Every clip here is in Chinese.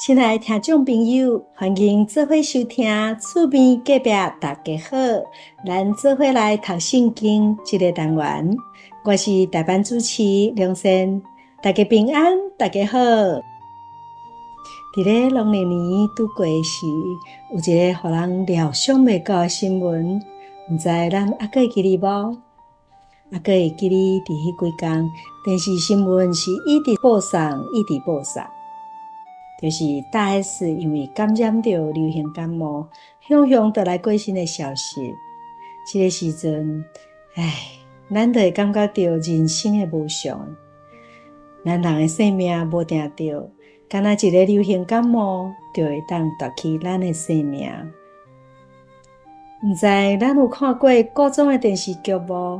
亲爱的听众朋友，欢迎做伙收听厝边隔壁大家好，咱做伙来读圣经这个单元。我是代班主持梁sen，大家平安，大家好。在咧农历年拄过时，有一个互人料想袂到的新闻，不知咱还会记得无？还会记得伫迄几天，电视新闻是一直播送，就是大 S 因为感染到流行感冒，向就来过身的消息。这个时阵，咱就会感觉到人生的无常。咱人的性命无定着，敢若一个流行感冒，就会当夺去咱的性命。毋知咱有看过古装的电视剧无？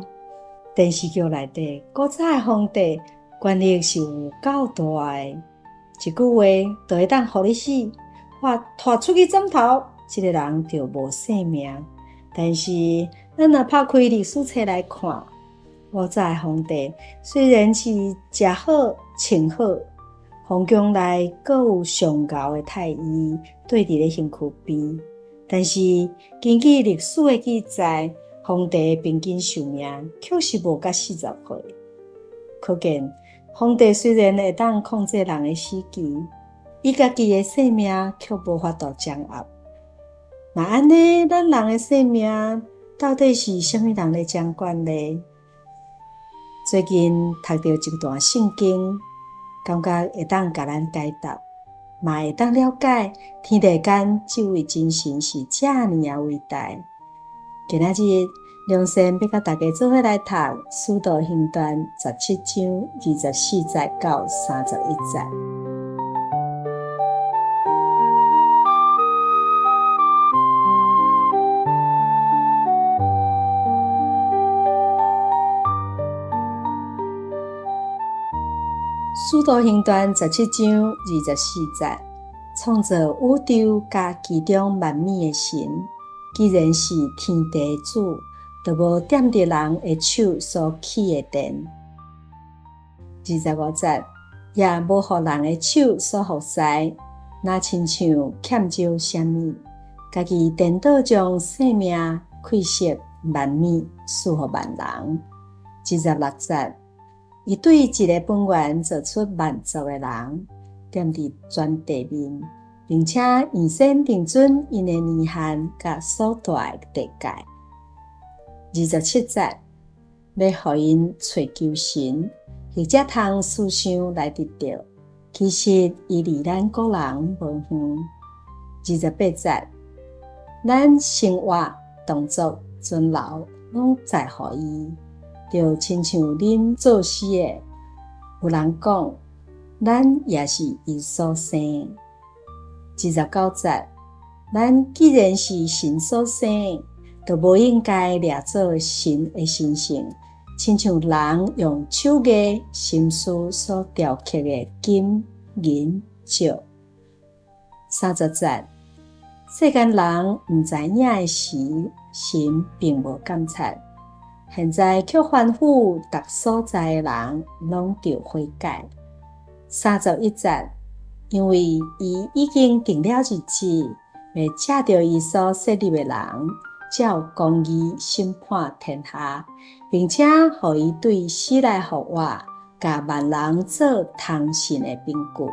电视剧内底，古早的皇帝权力是有够大的，一句话就会当互你死，或拖出去斩头，这个人就无性命。但是咱若拍开历史册来看，古早的皇帝虽然是食好穿好，皇宫内各有上高的太医对伫咧身躯边，但是根据历史的记载，皇帝平均寿命确实无到40岁，可见皇帝虽然会当控制人的死期，伊家己的性命却无法度掌握。那安尼，咱人的性命到底是啥物人咧掌管呢？最近读到一段圣经，感觉会当甲咱解答，嘛会当了解天地间这位真神是遮尔啊伟大。今仔日梁sen要甲大家做伙来读《使徒行传》17章24节到31节。《使徒行传》17章24节，创造宇宙甲其中万物的神，既然是天地主，就无掂着人的手所起的殿。25节，也无互人的手所服侍，若亲像欠少啥物，家己颠倒将性命馈赐万物，赐予万人。26节，伊对一个本源做出万族的人，踮伫全地面，并且原先定准因的年限甲所住的地界。27节，要互因找求神，或者通思想来得到，其实伊离咱个人无远。28节，咱生活、动作、尊老，拢在乎伊，就亲像恁做事的。有人讲，咱也是伊所生。29节，咱既然是神所生，就无应该掠做神的神性，亲像人用手艺心思所雕刻的金、银、石。30节，世间人毋知影的时，神并无监察。现在却吩咐逐所在的人拢着悔改。31节，因为伊已经定了日子，要借着伊所设立的人，照公义审判天下，并且予伊对死来复活，甲万人做通信的凭据。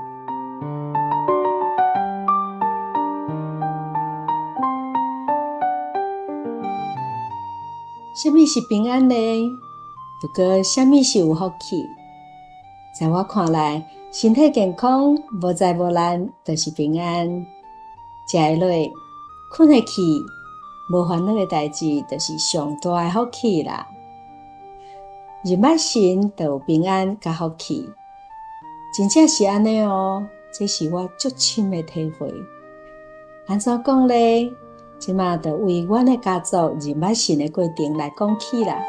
什么是平安呢？不过什么是有福气？在我看来，身体健康、无灾无难，就是平安。食会落、困会去，无烦恼的代志，就是上大的福气啦。入捌神就有平安甲福气，真正是安尼哦。这是我足深的体会。安怎讲呢？即马就为阮的家族入捌神的过程来讲起啦。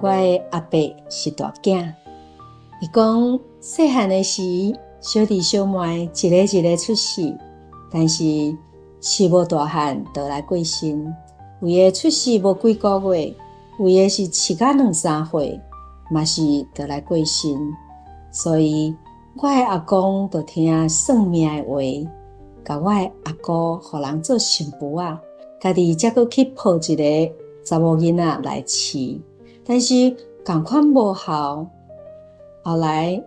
我的阿伯是大囝，伊讲细汉的时，小弟小妹一个一个出世，但是饲无大汉就来过身。为了出世无几个月，有的是饲到2-3岁，嘛是就来过身，所以我的阿公就听算命的话，甲我的阿姑互人做新妇啊，家己才阁去抱一个查某囡仔来饲，但是同款无效。后来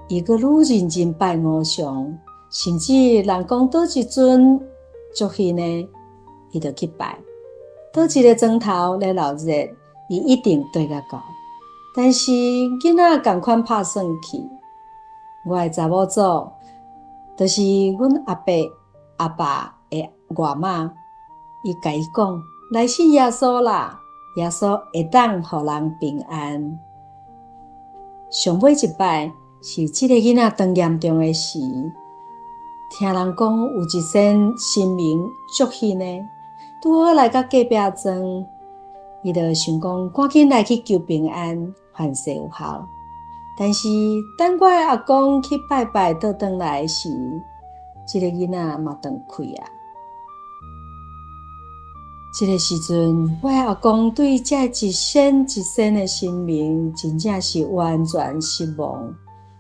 伊阁愈认真拜五常，甚至人讲倒一尊足戏呢，伊就去拜。倒一个砖头咧闹热，伊一定对甲到。但是囡仔同款拍算去，我的查某祖就是阮阿伯阿爸的外妈，伊甲伊讲：来信耶稣啦，耶稣会当互人平安。上尾一摆是即个囡仔当严重的时，听人讲有一仙神明祝喜呢，拄好来到隔壁庄，伊就想讲赶紧来去求平安，凡事有效。但是等我的阿公去拜拜倒转来时，即个囡仔嘛断开啊。这个时阵，我的阿公对这一仙一仙的神明真正是完全失望，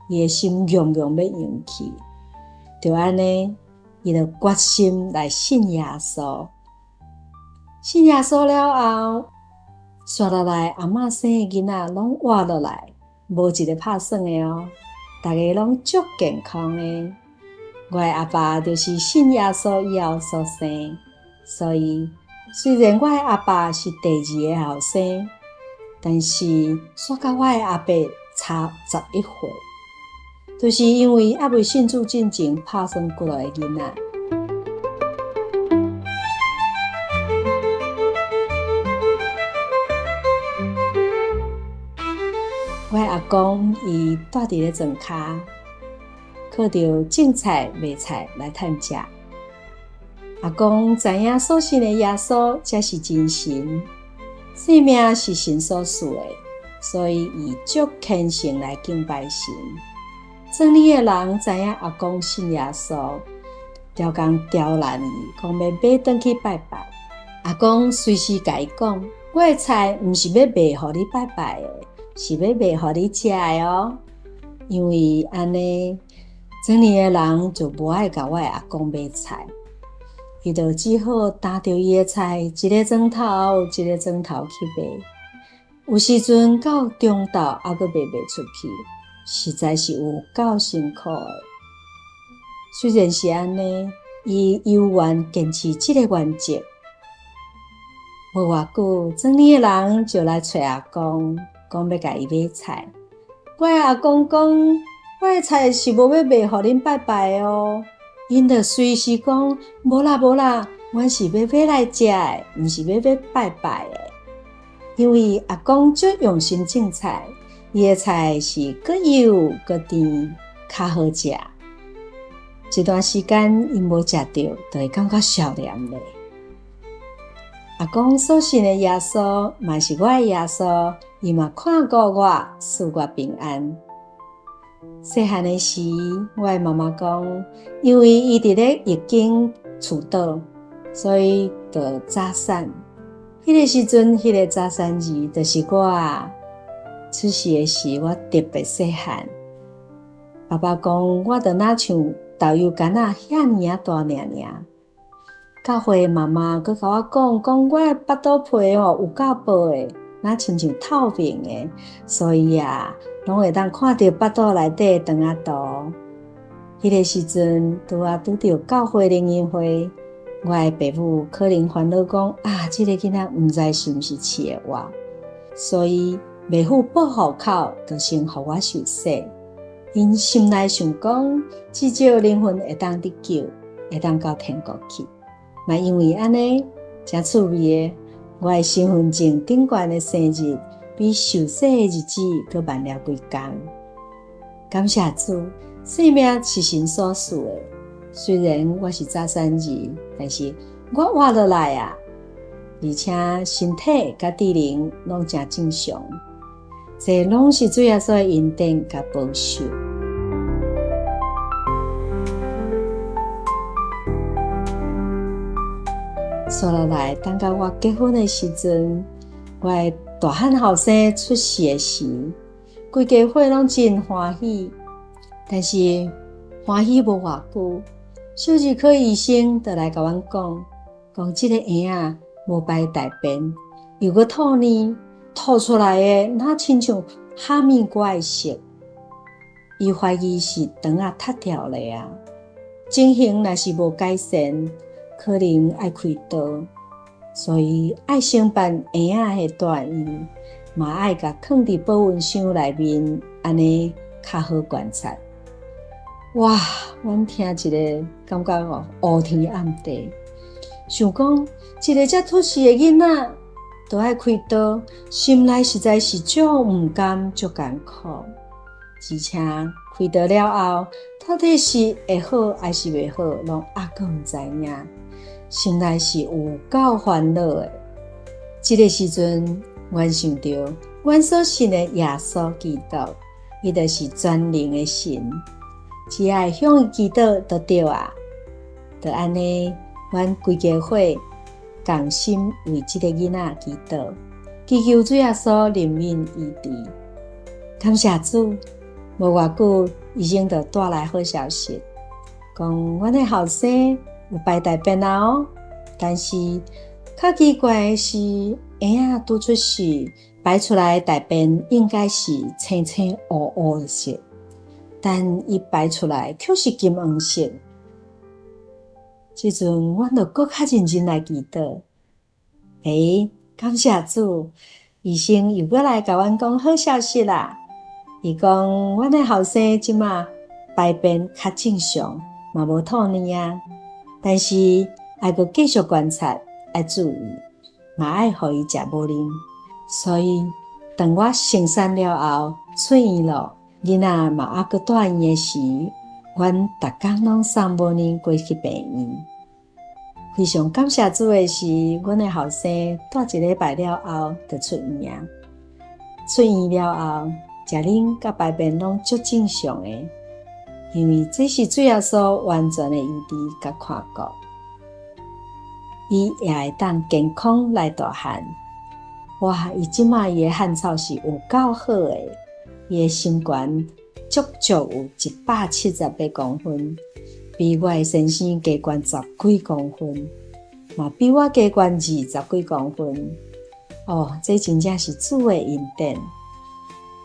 伊的心样样要涌起。就安尼，伊就决心来信耶稣。信耶稣了后，刷落来阿嬷生的囡仔拢活落来，无一个拍算的哦，大家拢足健康的。我的阿爸就是信耶稣以后所生，所以虽然我的阿爸是第2个后生，但是煞甲我的阿伯差11岁，就是因为还未信主进前拍算过来的囡仔。我的阿公伊住伫咧庄骹，靠着种菜卖菜来趁食。阿公知影所信的耶稣才是真神，生命是神所赐的，所以伊足虔诚来敬拜神。庄里的人知影阿公信耶稣，条工刁难伊，讲要买转去拜拜。阿公随时甲伊讲：我的菜毋是要卖互你拜拜的，是要卖互你食的哦。因为安尼，庄里的人就无爱甲我的阿公买菜。伊就只好担着伊的菜，一个砖头一个砖头去卖。有时阵到中昼还阁卖出去，实在是有够辛苦的。虽然是安尼，伊犹原坚持这个原则。无偌久，庄里的人就来找阿公，讲要甲伊买菜。我的阿公讲：我的菜是无要卖互恁拜拜的哦。因就随时讲：无啦无啦，阮是要买来食的，毋是要拜拜的。因为阿公足用心种菜，伊的菜是搁油搁甜，较好食。一段时间因无食着，就会感觉少年咧。阿公所信的耶稣，嘛是我的耶稣，伊嘛看顾我，赐我平安。细汉的时，我的妈妈讲，因为伊伫咧疫境厝倒，所以就早产。迄个时阵，迄个早产日，就是我出世的时，我特别细汉。爸爸讲，我就若像豆油干仔遐尔大尔。教会妈妈佮甲我讲我的腹肚皮有够薄的，若亲像透明的，所以拢会当看到腹肚内底长啊大。迄个时阵拄着教会灵恩会，我的爸母可能烦恼讲这个囡仔毋知是毋是饲的我，所以袂赴报户口，就先互我受洗。因心内想讲，至少灵魂会当得救，会当到天国去。嘛因为安尼，真趣味的，我的身份证顶悬的生日，比受洗的日子搁慢了几工。感谢主，生命是神所赐的。虽然我是早产儿，但是我活落来而且身体甲智能拢真正常，这拢是主耶稣的恩典甲保守。说落来，等到我结婚的时阵，我的大汉后生出世的时，规家伙拢真欢喜。但是欢喜无偌久，小儿科医生就来甲阮讲这个婴仔无排大便，又搁吐呢，吐出来的那亲像哈密瓜的色。伊怀疑是肠仔塌掉了啊，情形若是无改善，可能要开刀，所以爱先办婴仔的大医，嘛爱甲放伫保温箱内面，安尼较好观察。哇！阮听一个感觉乌天暗地，想讲一个才出世的囡仔，都爱开刀，心内实在是足毋甘、足艰苦。而且开刀了后，到底是会好还是袂好，拢还阁毋知影，心内是有够烦恼的。这个时阵，阮想到阮所信的耶稣基督，伊就是全能的神，只要向伊祈祷就对啊。就安尼，阮规家伙共心为这个囡仔祈祷，祈求主耶稣怜悯医治。感谢主！无偌久，医生就带来好消息，讲阮的后生有排大便哦。但是较奇怪的是，婴仔拄出世，排出来的大便应该是青青乌乌的色，但伊排出来却是金黄色。这阵，阮就搁较认真来祈祷。感谢主！医生又搁来甲阮讲好消息啦。伊讲，阮的后生即马排便较正常，嘛无吐呢啊。但是还阁继续观察，要注意，嘛爱互伊食无啉。所以，当我生产了后出院咯，囡仔嘛还阁住院的时，阮逐工拢送无啉过去病院。非常感谢主的是，阮的后生住一礼拜了后就出院啊。出院了后，食啉甲排便拢足正常的，因为这是主耶稣完全的医治甲看顾，伊也会当健康来大汉。哇！伊即马伊的汉草是有够好的，伊的心悬足有178公分，比我的先生加悬10几公分，嘛比我加悬20几公分。这真正是主的恩典。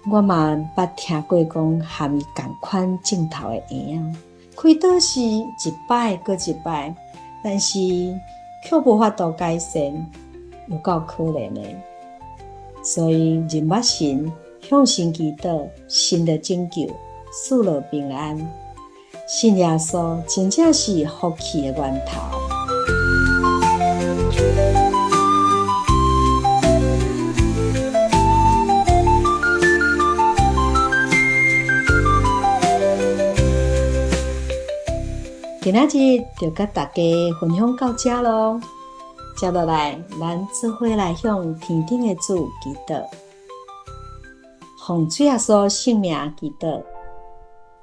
我嘛捌听过讲和伊同款镜头的婴仔，开刀是一摆搁一摆，但是却无法度改善，有够可怜的。所以认捌神，向神祈祷，神的拯救，赐落平安。信耶稣真正是福气的源头。今仔日就甲大家分享到这咯。接落来，咱做伙来向天顶的主祈祷，奉主耶稣圣名祈祷。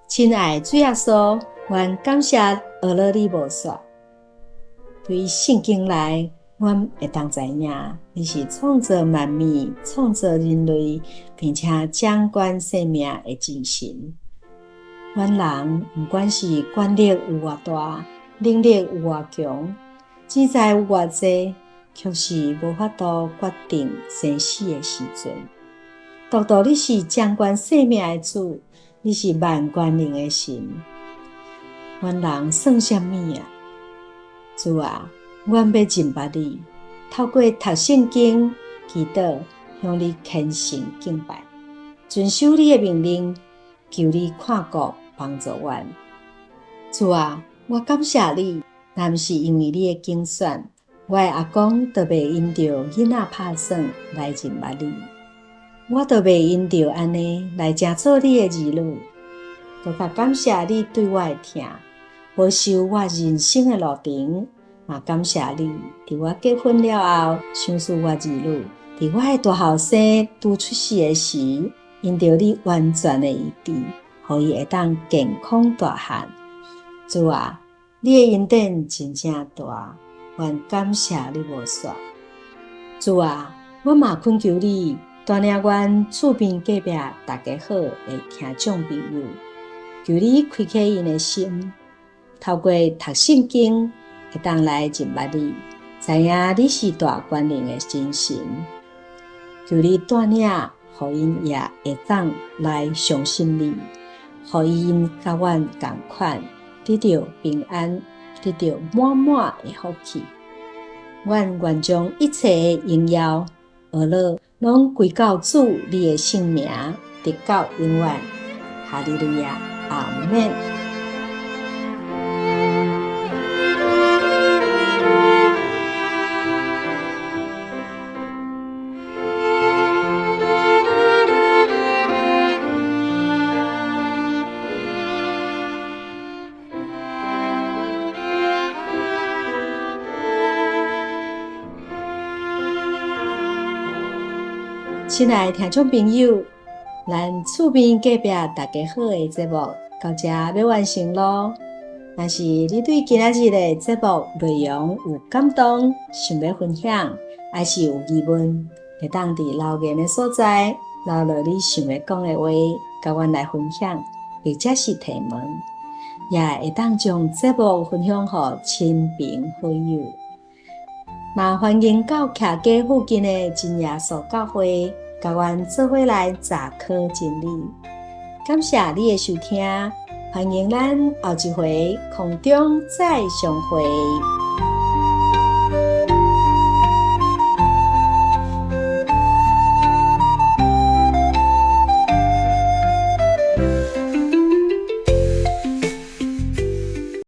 亲爱主耶稣，阮感谢学了你无煞。对圣经内，阮会当知影，你是创造万物、创造人类，并且掌管生命的真神。阮人不管是权力有偌大，能力有偌强，钱财有偌济，却是无法度决定生死的时阵。独独你是掌管生命的主，你是万权能的神。阮人算什么啊？主啊，阮要认捌你，透过读圣经、祈祷，向你虔诚敬拜，遵守你的命令，求你看顾帮助阮。主啊，我感谢你，若不是因为你的拣选，我的阿公就袂因着囡仔拍算来认捌你，我就袂因着安尼来成做你的儿女。更加感谢你对我的疼，保守我人生的路程，也感谢你伫我结婚了后，赏赐我儿女，伫我的大后生拄出世的时，因着你完全的医治，互伊会当健康大汉。主啊，你的恩典真正大，愿感谢你无煞。主啊，我嘛恳求你，带领阮厝边隔壁大家好的听众朋友，求你开启因的心，透过读圣经，会当来认捌你，知影你是大权能的真神。求你带领，互因也会当来相信你，互因甲阮同款，得到平安，得到满满的福气。阮愿将一切的荣耀、乐乐，拢归到主你的圣名，直到永远。哈利路亚，阿们。亲爱的听众朋友，咱厝边隔壁大家好的节目到这要完成咯。若是你对今仔日的节目内容有感动，想要分享，还是有疑问，会当伫留言的所在留落你想要讲的话，甲阮来分享，或者是提问，也会当将节目分享给亲朋好友。那欢迎到徛街附近的真耶稣教会，甲阮做伙来查考真理。感谢你的收听，欢迎咱后一回空中再相会。